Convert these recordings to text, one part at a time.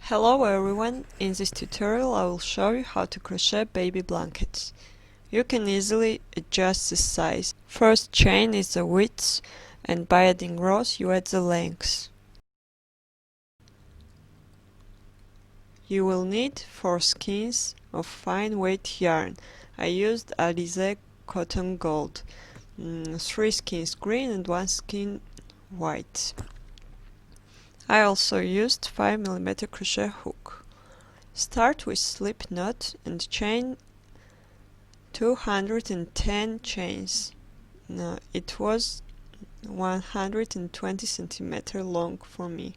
Hello everyone, in this tutorial I will show you how to crochet baby blankets. You can easily adjust the size. First chain is the width, and by adding rows you add the length. You will need 4 skeins of fine weight yarn. I used Alize cotton gold, 3 skeins green and 1 skein white. I also used 5mm crochet hook. Start with slip knot and chain 210 chains. It was 120 centimeters long for me.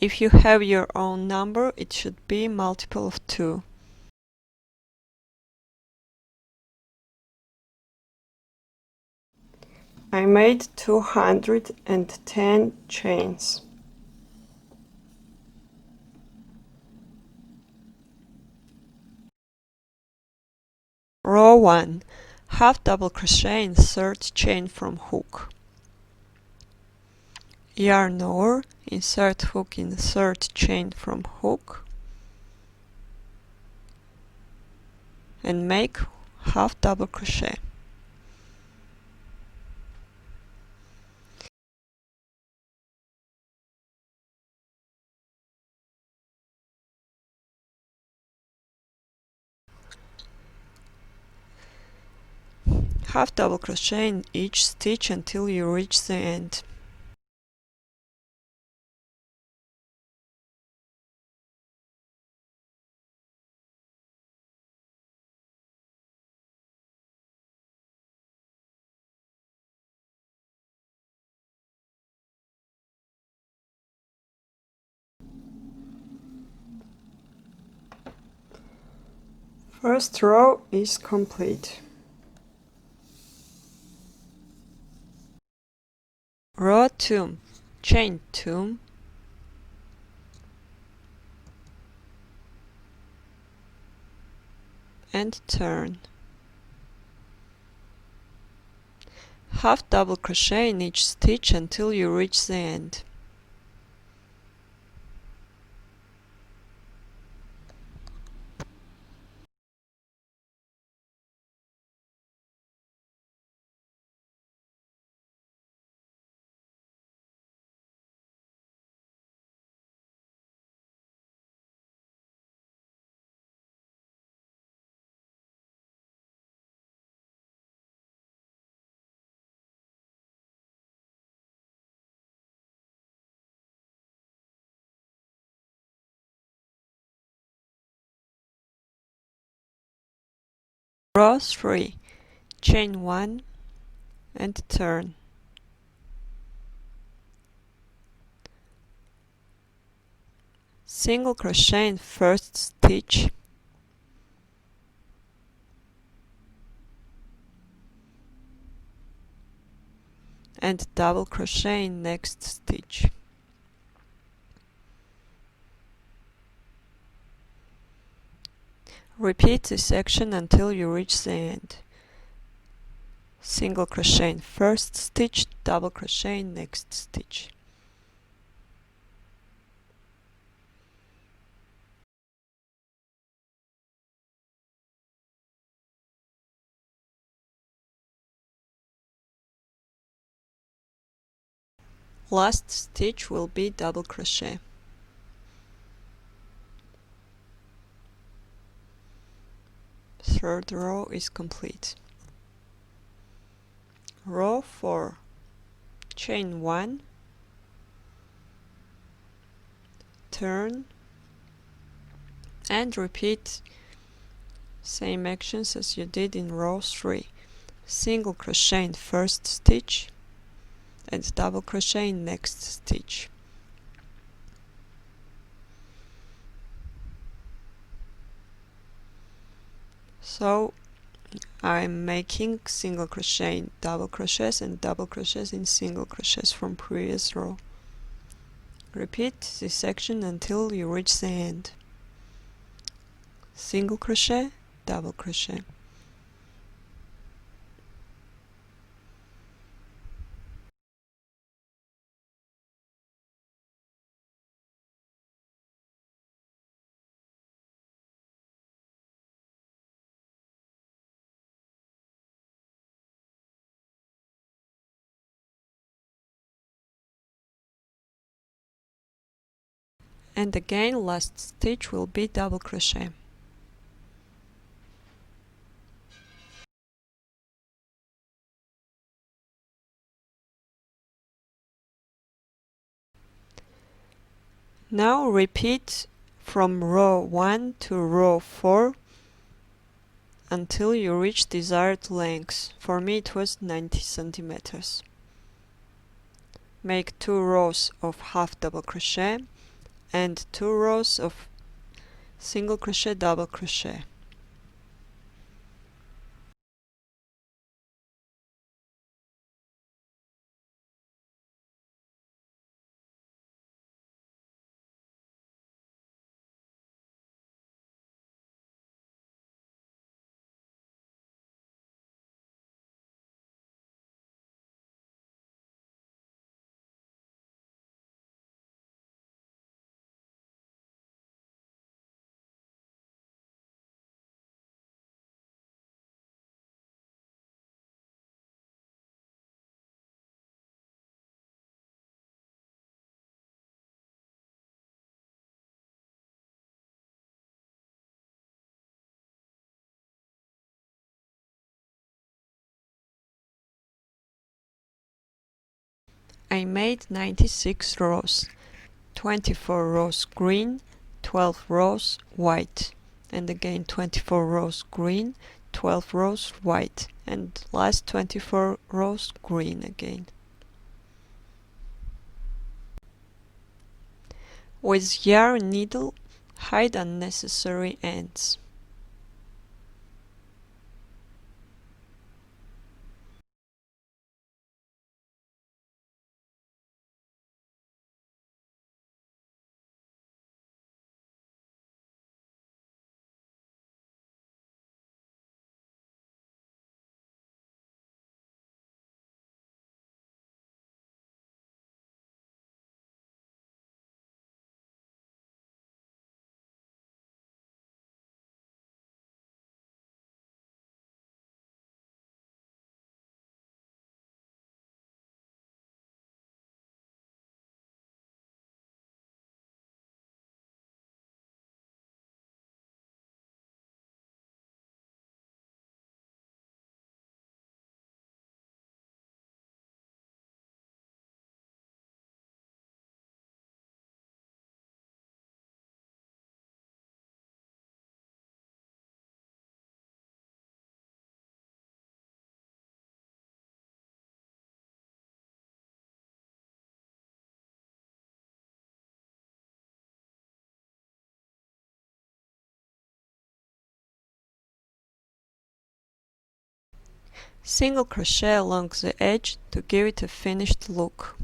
If you have your own number, it should be multiple of 2. I made 210 chains. Row 1. Half double crochet in third chain from hook. Yarn over, insert hook in third chain from hook, and make half double crochet. Half double crochet in each stitch until you reach the end. First row is complete. Row 2. Chain 2, and turn. Half double crochet in each stitch until you reach the end. Row 3. Chain 1 and turn. Single crochet in first stitch, and double crochet in next stitch. Repeat this section until you reach the end. Single crochet in first stitch, double crochet in next stitch. Last stitch will be double crochet. Third row is complete. Row 4. Chain 1, turn, and repeat same actions as you did in row 3. Single crochet in first stitch and double crochet in next stitch. So I'm making single crochet in double crochets and double crochets in single crochets from previous row. Repeat this section until you reach the end. Single crochet, double crochet. And again, last stitch will be double crochet. Now repeat from row 1 to row 4 until you reach desired length. For me it was 90 centimeters. Make 2 rows of half double crochet and 2 rows of single crochet double crochet. I made 96 rows, 24 rows green, 12 rows white, and again 24 rows green, 12 rows white, and last 24 rows green again. With yarn needle, hide unnecessary ends. Single crochet along the edge to give it a finished look.